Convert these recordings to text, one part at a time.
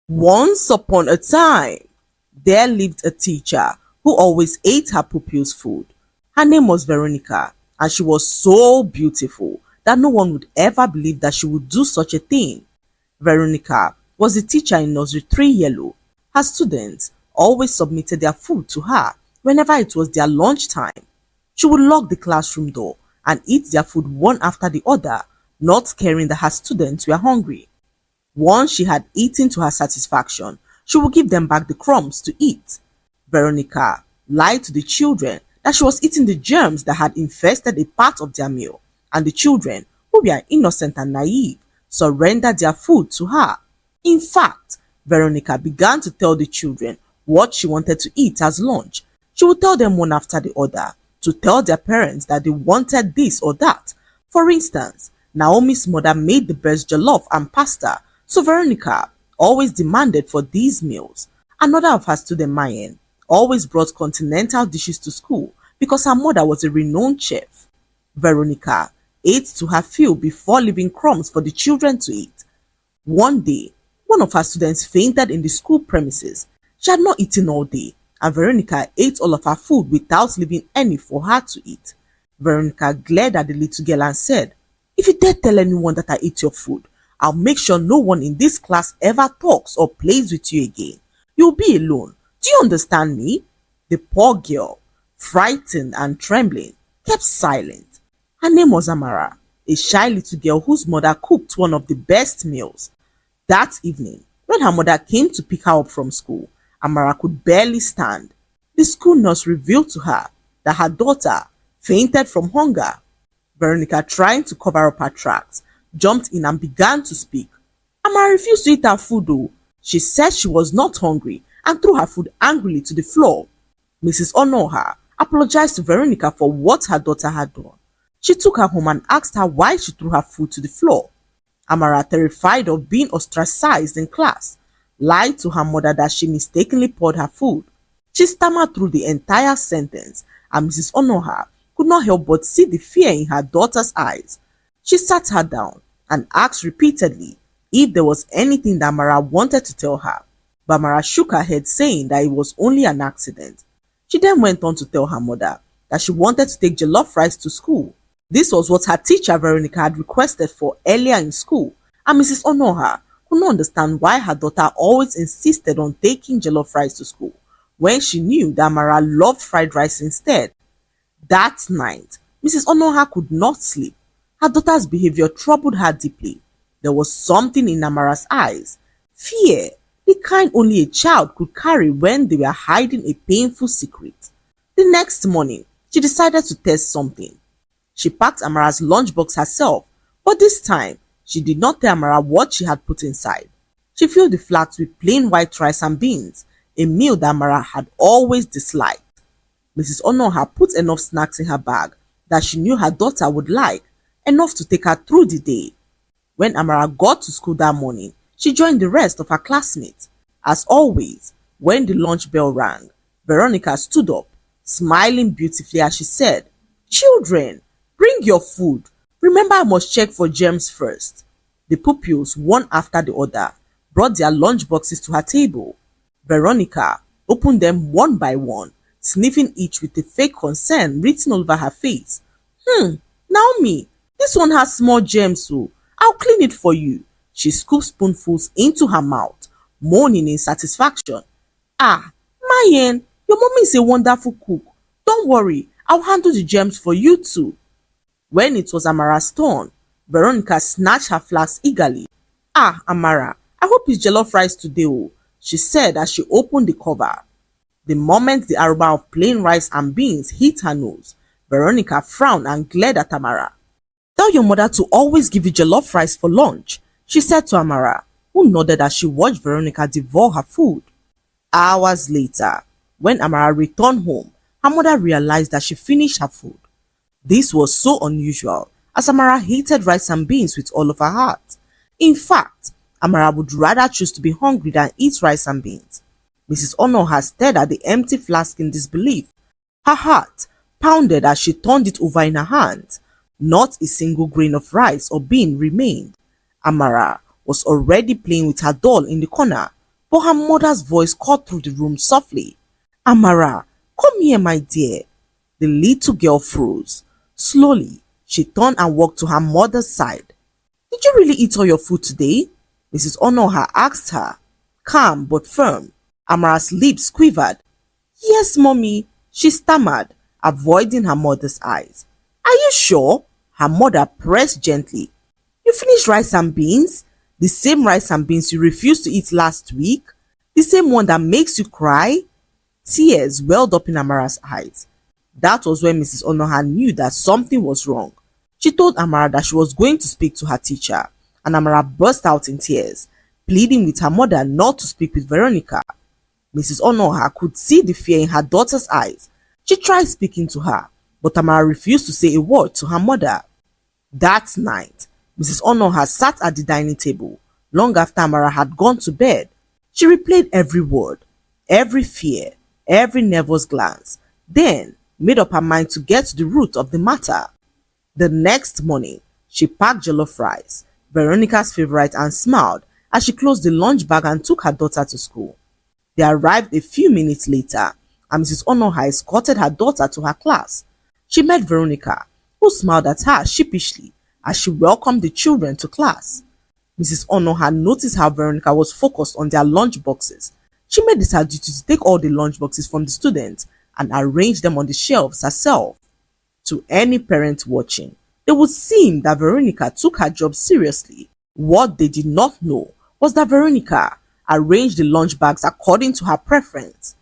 Once upon a time, there lived a teacher who always ate her pupils' food. Her name was Veronica, and she was so beautiful that no one would ever believe that she would do such a thing. Veronica was the teacher in Nursery 3 Yellow. Her students always submitted their food to her whenever it was their lunch time. She would lock the classroom door and eat their food one after the other, not caring that her students were hungry. Once she had eaten to her satisfaction, she would give them back the crumbs to eat. Veronica lied to the children that she was eating the germs that had infested a part of their meal, and the children, who were innocent and naive, surrendered their food to her. In fact, Veronica began to tell the children what she wanted to eat as lunch. She would tell them one after the other to tell their parents that they wanted this or that. For instance, Naomi's mother made the best jollof and pasta, so Veronica always demanded for these meals. Another of her students, Mayen, always brought continental dishes to school because her mother was a renowned chef. Veronica ate to her fill before leaving crumbs for the children to eat. One day, one of her students fainted in the school premises. She had not eaten all day, and Veronica ate all of her food without leaving any for her to eat. Veronica glared at the little girl and said, "If you dare tell anyone that I ate your food, I'll make sure no one in this class ever talks or plays with you again. You'll be alone. Do you understand me?" The poor girl, frightened and trembling, kept silent. Her name was Amara, a shy little girl whose mother cooked one of the best meals. That evening, when her mother came to pick her up from school, Amara could barely stand. The school nurse revealed to her that her daughter fainted from hunger. Veronica, trying to cover up her tracks, jumped in and began to speak. Amara refused to eat her food though. She said she was not hungry and threw her food angrily to the floor. Mrs. Onoha apologized to Veronica for what her daughter had done. She took her home and asked her why she threw her food to the floor. Amara, terrified of being ostracized in class, lied to her mother that she mistakenly poured her food. She stammered through the entire sentence, and Mrs. Onoha could not help but see the fear in her daughter's eyes. She sat her down and asked repeatedly if there was anything that Amara wanted to tell her, but Amara shook her head, saying that it was only an accident. She then went on to tell her mother that she wanted to take jollof rice to school. This was what her teacher Veronica had requested for earlier in school, and Mrs. Onoha could not understand why her daughter always insisted on taking jollof rice to school when she knew that Amara loved fried rice instead. That night, Mrs. Onoha could not sleep. Her daughter's behavior troubled her deeply. There was something in Amara's eyes, fear, the kind only a child could carry when they were hiding a painful secret. The next morning, she decided to test something. She packed Amara's lunchbox herself, but this time, she did not tell Amara what she had put inside. She filled the flask with plain white rice and beans, a meal that Amara had always disliked. Mrs. Onoha put enough snacks in her bag that she knew her daughter would like, enough to take her through the day. When Amara got to school that morning, she joined the rest of her classmates. As always, when the lunch bell rang, Veronica stood up, smiling beautifully as she said, "Children, bring your food. Remember, I must check for germs first." The pupils, one after the other, brought their lunch boxes to her table. Veronica opened them one by one, sniffing each with a fake concern written all over her face. Naomi, this one has small germs, so I'll clean it for you." She scooped spoonfuls into her mouth, moaning in satisfaction. "Ah, Mayen, your mommy is a wonderful cook. Don't worry, I'll handle the germs for you too." When it was Amara's turn, Veronica snatched her flask eagerly. "Ah, Amara, I hope it's jollof rice today, oh," she said as she opened the cover. The moment the aroma of plain rice and beans hit her nose, Veronica frowned and glared at Amara. "Tell your mother to always give you jollof rice for lunch," she said to Amara, who nodded as she watched Veronica devour her food. Hours later, when Amara returned home, her mother realized that she finished her food. This was so unusual, as Amara hated rice and beans with all of her heart. In fact, Amara would rather choose to be hungry than eat rice and beans. Mrs. Onoha stared at the empty flask in disbelief. Her heart pounded as she turned it over in her hands. Not a single grain of rice or bean remained. Amara was already playing with her doll in the corner, but her mother's voice cut through the room softly. Amara, come here, my dear. The little girl froze. Slowly, she turned and walked to her mother's side. Did you really eat all your food today? Mrs. Onoha asked her, calm but firm. Amara's lips quivered. Yes, mommy, she stammered, avoiding her mother's eyes. Are you sure? Her mother pressed gently. You finished rice and beans? The same rice and beans you refused to eat last week? The same one that makes you cry? Tears welled up in Amara's eyes. That was when Mrs. Onoha knew that something was wrong. She told Amara that she was going to speak to her teacher, and Amara burst out in tears, pleading with her mother not to speak with Veronica. Mrs. Onoha could see the fear in her daughter's eyes. She tried speaking to her, but Amara refused to say a word to her mother. That night, Mrs. Onoha sat at the dining table long after Amara had gone to bed. She replayed every word, every fear, every nervous glance, then made up her mind to get to the root of the matter. The next morning, she packed jollof rice, Veronica's favorite, and smiled as she closed the lunch bag and took her daughter to school. They arrived a few minutes later, and Mrs. Onoha escorted her daughter to her class. She met Veronica, who smiled at her sheepishly as she welcomed the children to class. Mrs. Onoha noticed how Veronica was focused on their lunch boxes. She made it her duty to take all the lunch boxes from the students and arrange them on the shelves herself. To any parent watching, it would seem that Veronica took her job seriously. What they did not know was that Veronica arranged the lunch bags according to her preference.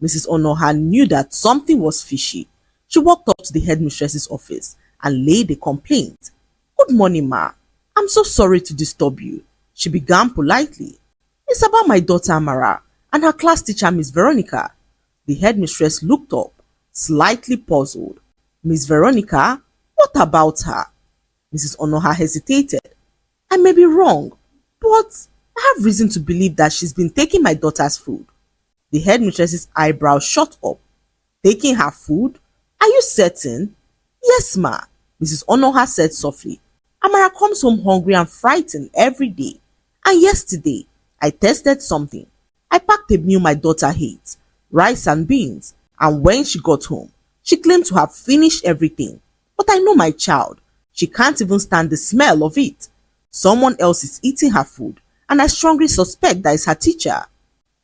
Mrs. Onoha knew that something was fishy. She walked up to the headmistress's office and laid a complaint. Good morning, ma. I'm so sorry to disturb you, she began politely. It's about my daughter Amara and her class teacher, Miss Veronica. The headmistress looked up, slightly puzzled. Miss Veronica, what about her? Mrs. Onoha hesitated. I may be wrong, but I have reason to believe that she's been taking my daughter's food. The headmistress's eyebrows shot up. Taking her food? Are you certain? Yes, ma, Mrs. Onoha said softly. Amara comes home hungry and frightened every day. And yesterday, I tested something. I packed a meal my daughter hates, rice and beans, and when she got home, she claimed to have finished everything. But I know my child. She can't even stand the smell of it. Someone else is eating her food, and I strongly suspect that it's her teacher.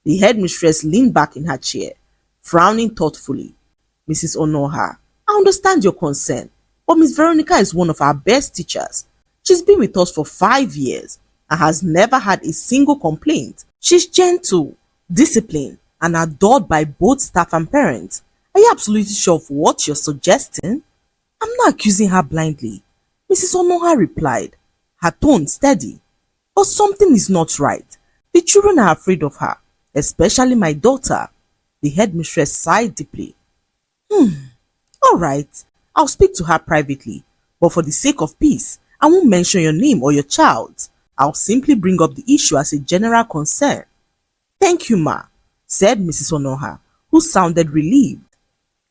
The headmistress leaned back in her chair, frowning thoughtfully. Mrs. Onoha, I understand your concern, but Miss Veronica is one of our best teachers. She's been with us for 5 years and has never had a single complaint. She's gentle, disciplined, and adored by both staff and parents. Are you absolutely sure of what you're suggesting? I'm not accusing her blindly, Mrs. Onoha replied, her tone steady. But something is not right. The children are afraid of her, especially my daughter. The headmistress sighed deeply. All right, I'll speak to her privately, but for the sake of peace, I won't mention your name or your child's. I'll simply bring up the issue as a general concern. Thank you, ma, said Mrs. Onoha, who sounded relieved.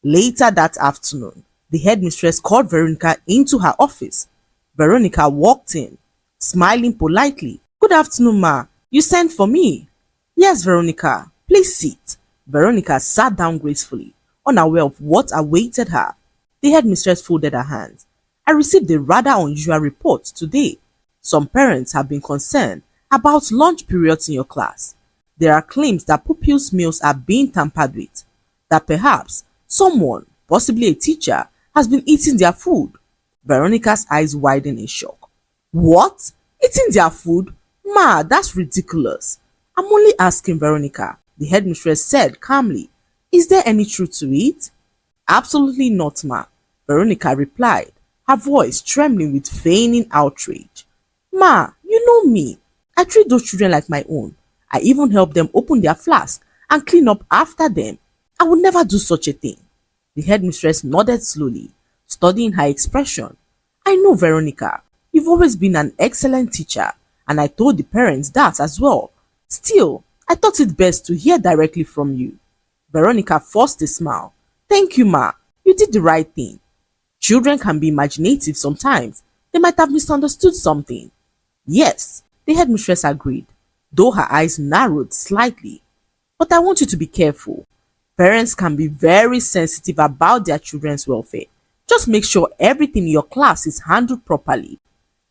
Later that afternoon, the headmistress called Veronica into her office. Veronica walked in, smiling politely. Good afternoon, ma. You sent for me? Yes, Veronica. Please sit. Veronica sat down gracefully, unaware of what awaited her. The headmistress folded her hands. I received a rather unusual report today. Some parents have been concerned about lunch periods in your class. There are claims that pupils' meals are being tampered with, that perhaps someone, possibly a teacher, has been eating their food. Veronica's eyes widened in shock. What? Eating their food? Ma, that's ridiculous. I'm only asking, Veronica, the headmistress said calmly. Is there any truth to it? Absolutely not, ma, Veronica replied, her voice trembling with feigning outrage. Ma, you know me. I treat those children like my own. I even help them open their flask and clean up after them. I would never do such a thing. The headmistress nodded slowly, studying her expression. I know, Veronica. You've always been an excellent teacher, and I told the parents that as well. Still, I thought it best to hear directly from you. Veronica forced a smile. Thank you, ma. You did the right thing. Children can be imaginative sometimes. They might have misunderstood something. Yes, the headmistress agreed. though her eyes narrowed slightly. But I want you to be careful. Parents can be very sensitive about their children's welfare. Just make sure everything in your class is handled properly.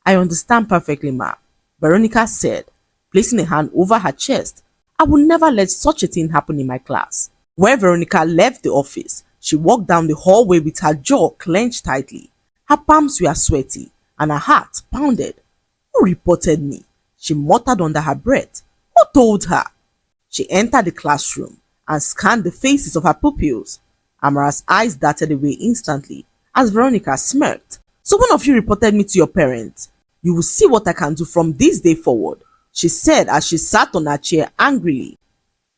I understand perfectly, ma, Veronica said, placing a hand over her chest. I will never let such a thing happen in my class. When Veronica left the office, she walked down the hallway with her jaw clenched tightly. Her palms were sweaty and her heart pounded. Who reported me? She muttered under her breath. Who told her? She entered the classroom and scanned the faces of her pupils. Amara's eyes darted away instantly as Veronica smirked. So one of you reported me to your parents. You will see what I can do from this day forward, she said as she sat on her chair angrily.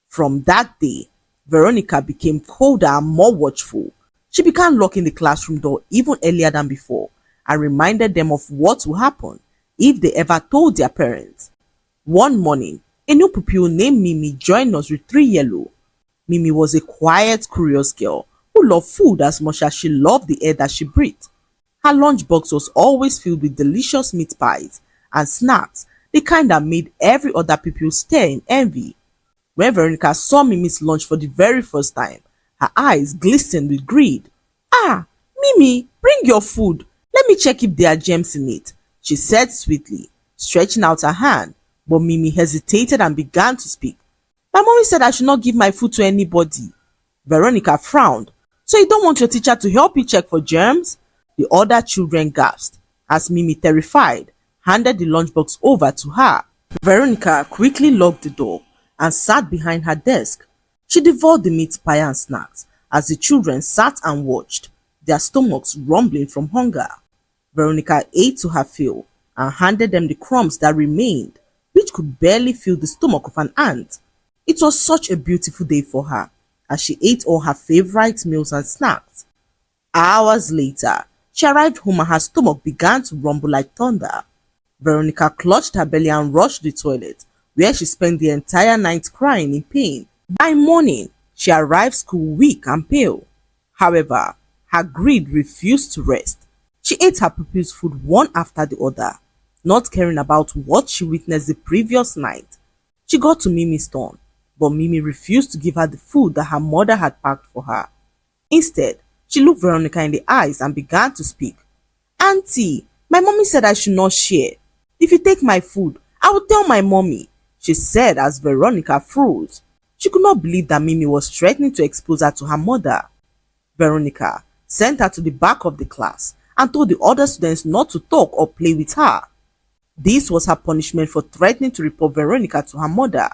From that day, Veronica became colder and more watchful. She began locking the classroom door even earlier than before and reminded them of what would happen if they ever told their parents. One morning, a new pupil named Mimi joined us with 3 yellow. Mimi was a quiet, curious girl who loved food as much as she loved the air that she breathed. Her lunchbox was always filled with delicious meat pies and snacks, the kind that made every other pupil stare in envy. When Veronica saw Mimi's lunch for the very first time, her eyes glistened with greed. Ah, Mimi, bring your food. Let me check if there are gems in it, she said sweetly, stretching out her hand. But Mimi hesitated and began to speak. My mommy said I should not give my food to anybody. Veronica frowned. So you don't want your teacher to help you check for germs? The other children gasped as Mimi, terrified, handed the lunchbox over to her. Veronica quickly locked the door and sat behind her desk. She devoured the meat pie and snacks as the children sat and watched, their stomachs rumbling from hunger. Veronica ate to her fill and handed them the crumbs that remained, which could barely fill the stomach of an ant. It was such a beautiful day for her as she ate all her favorite meals and snacks. Hours later, she arrived home and her stomach began to rumble like thunder. Veronica clutched her belly and rushed to the toilet, where she spent the entire night crying in pain. By morning, she arrived school weak and pale. However, her greed refused to rest. She ate her pupils' food one after the other, not caring about what she witnessed the previous night. She got to Mimi's turn, but Mimi refused to give her the food that her mother had packed for her. Instead, she looked Veronica in the eyes and began to speak. Auntie, my mommy said I should not share. If you take my food, I will tell my mommy, she said as Veronica froze. She could not believe that Mimi was threatening to expose her to her mother. Veronica sent her to the back of the class and told the other students not to talk or play with her. This was her punishment for threatening to report Veronica to her mother.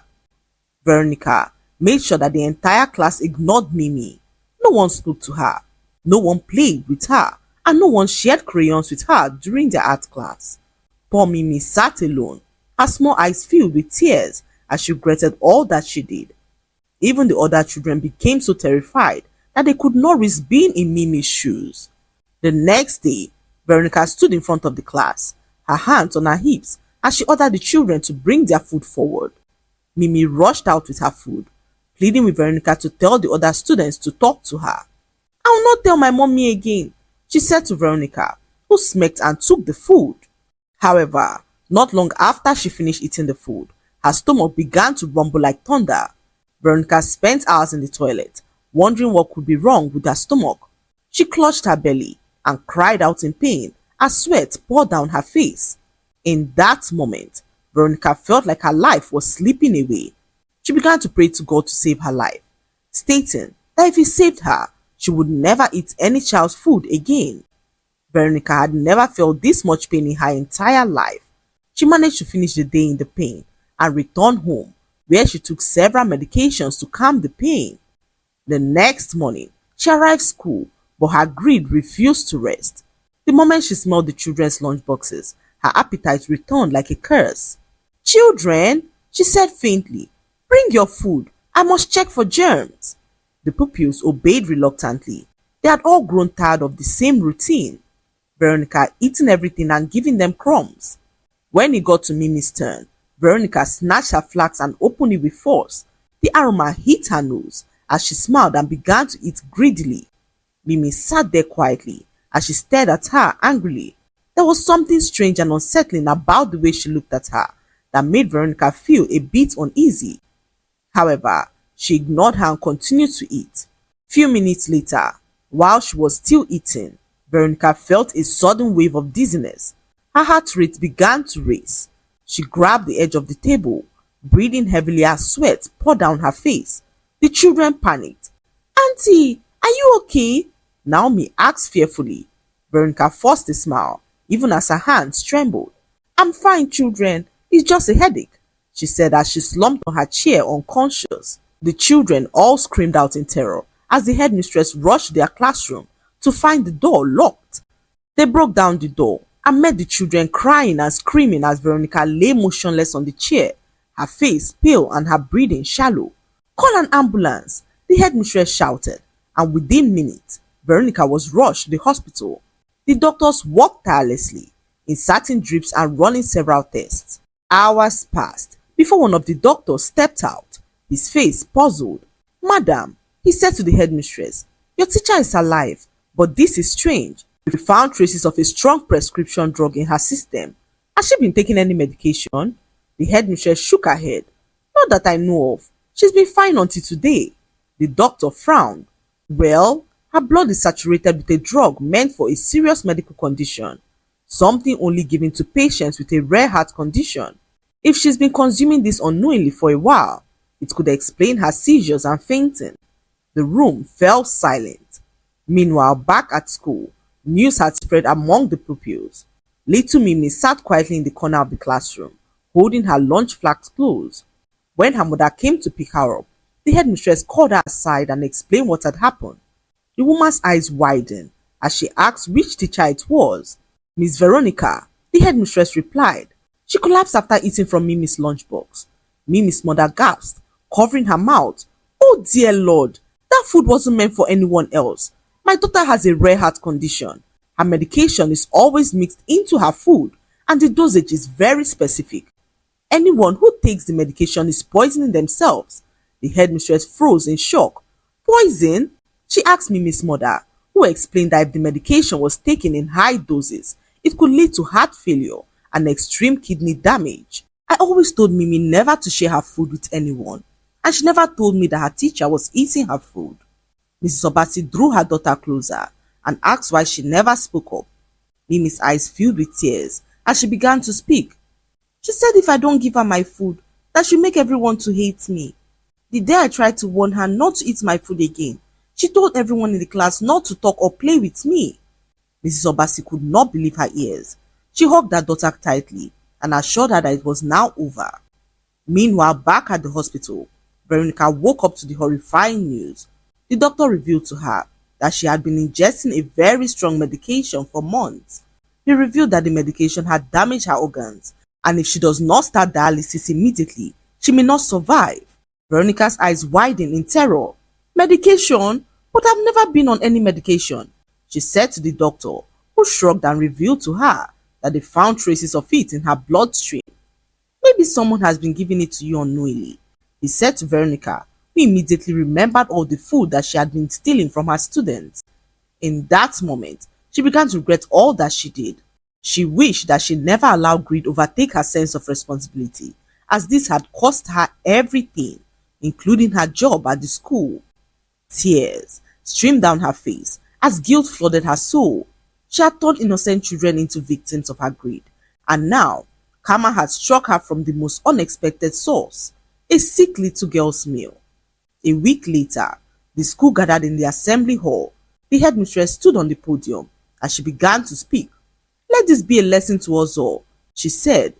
Veronica made sure that the entire class ignored Mimi. No one spoke to her, no one played with her, and no one shared crayons with her during the art class. Poor Mimi sat alone, her small eyes filled with tears as she regretted all that she did. Even the other children became so terrified that they could not risk being in Mimi's shoes. The next day, Veronica stood in front of the class, her hands on her hips, as she ordered the children to bring their food forward. Mimi rushed out with her food, pleading with Veronica to tell the other students to talk to her. I will not tell my mommy again, she said to Veronica, who smirked and took the food. However, not long after she finished eating the food, her stomach began to rumble like thunder. Veronica spent hours in the toilet, wondering what could be wrong with her stomach. She clutched her belly and cried out in pain as sweat poured down her face. In that moment, Veronica felt like her life was slipping away. She began to pray to God to save her life, stating that if he saved her, she would never eat any child's food again. Veronica had never felt this much pain in her entire life. She managed to finish the day in the pain and return home, where she took several medications to calm the pain. The next morning, she arrived school, but her greed refused to rest. The moment she smelled the children's lunchboxes, her appetite returned like a curse. Children, she said faintly, bring your food. I must check for germs. The pupils obeyed reluctantly. They had all grown tired of the same routine. Veronica eating everything and giving them crumbs. When it got to Mimi's turn, Veronica snatched her flask and opened it with force. The aroma hit her nose as she smiled and began to eat greedily. Mimi sat there quietly as she stared at her angrily. There was something strange and unsettling about the way she looked at her, that made Veronica feel a bit uneasy. However, she ignored her and continued to eat. Few minutes later, while she was still eating, Veronica felt a sudden wave of dizziness. Her heart rate began to race. She grabbed the edge of the table, breathing heavily as sweat poured down her face. The children panicked. "Auntie, are you okay?" Naomi asked fearfully. Veronica forced a smile, even as her hands trembled. "I'm fine, children. It's just a headache," she said as she slumped on her chair unconscious. The children all screamed out in terror as the headmistress rushed to their classroom to find the door locked. They broke down the door and met the children crying and screaming as Veronica lay motionless on the chair, her face pale and her breathing shallow. "Call an ambulance," the headmistress shouted, and within minutes, Veronica was rushed to the hospital. The doctors worked tirelessly, inserting drips and running several tests. Hours passed before one of the doctors stepped out, his face puzzled. "Madam," he said to the headmistress, "your teacher is alive, but this is strange. We found traces of a strong prescription drug in her system. Has she been taking any medication?" The headmistress shook her head. "Not that I know of. She's been fine until today." The doctor frowned. "Well, her blood is saturated with a drug meant for a serious medical condition, something only given to patients with a rare heart condition. If she's been consuming this unknowingly for a while, it could explain her seizures and fainting." The room fell silent. Meanwhile, back at school, news had spread among the pupils. Little Mimi sat quietly in the corner of the classroom, holding her lunch flask closed. When her mother came to pick her up, the headmistress called her aside and explained what had happened. The woman's eyes widened as she asked which teacher it was. "Miss Veronica," the headmistress replied. She collapsed after eating from Mimi's lunchbox. Mimi's mother gasped, covering her mouth. "Oh dear Lord, that food wasn't meant for anyone else. My daughter has a rare heart condition. Her medication is always mixed into her food and the dosage is very specific. Anyone who takes the medication is poisoning themselves." The headmistress froze in shock. "Poison?" she asked Mimi's mother, who explained that if the medication was taken in high doses, it could lead to heart failure and extreme kidney damage. "I always told Mimi never to share her food with anyone, and she never told me that her teacher was eating her food." Mrs. Obasi drew her daughter closer and asked why she never spoke up. Mimi's eyes filled with tears as she began to speak. "She said if I don't give her my food, that she'll make everyone to hate me. The day I tried to warn her not to eat my food again, she told everyone in the class not to talk or play with me." Mrs. Obasi could not believe her ears. She hugged her daughter tightly and assured her that it was now over. Meanwhile, back at the hospital, Veronica woke up to the horrifying news. The doctor revealed to her that she had been ingesting a very strong medication for months. He revealed that the medication had damaged her organs, and if she does not start dialysis immediately, she may not survive. Veronica's eyes widened in terror. "Medication? But I've never been on any medication," she said to the doctor, who shrugged and revealed to her that they found traces of it in her bloodstream. "Maybe someone has been giving it to you unknowingly," he said to Veronica, who immediately remembered all the food that she had been stealing from her students. In that moment, she began to regret all that she did. She wished that she never allowed greed overtake her sense of responsibility, as this had cost her everything, including her job at the school. Tears streamed down her face as guilt flooded her soul. She had turned innocent children into victims of her greed, and now karma had struck her from the most unexpected source, a sick little girl's meal. A week later, the school gathered in the assembly hall. The headmistress stood on the podium as she began to speak. "Let this be a lesson to us all," she said.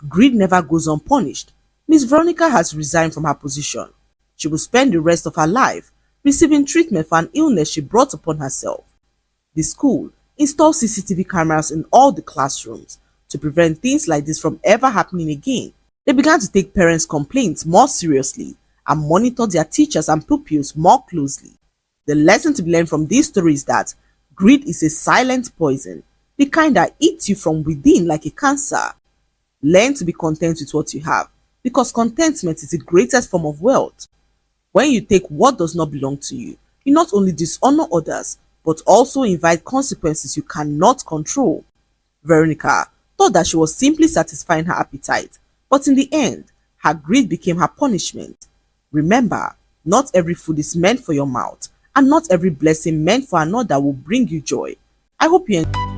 "Greed never goes unpunished. Miss Veronica has resigned from her position. She will spend the rest of her life receiving treatment for an illness she brought upon herself." The school installed CCTV cameras in all the classrooms to prevent things like this from ever happening again. They began to take parents' complaints more seriously and monitor their teachers and pupils more closely. The lesson to be learned from this story is that greed is a silent poison, the kind that eats you from within like a cancer. Learn to be content with what you have, because contentment is the greatest form of wealth. When you take what does not belong to you, you not only dishonor others, but also invite consequences you cannot control. Veronica thought that she was simply satisfying her appetite, But in the end, her greed became her punishment. Remember, not every food is meant for your mouth, and not every blessing meant for another will bring you joy. I hope you enjoy.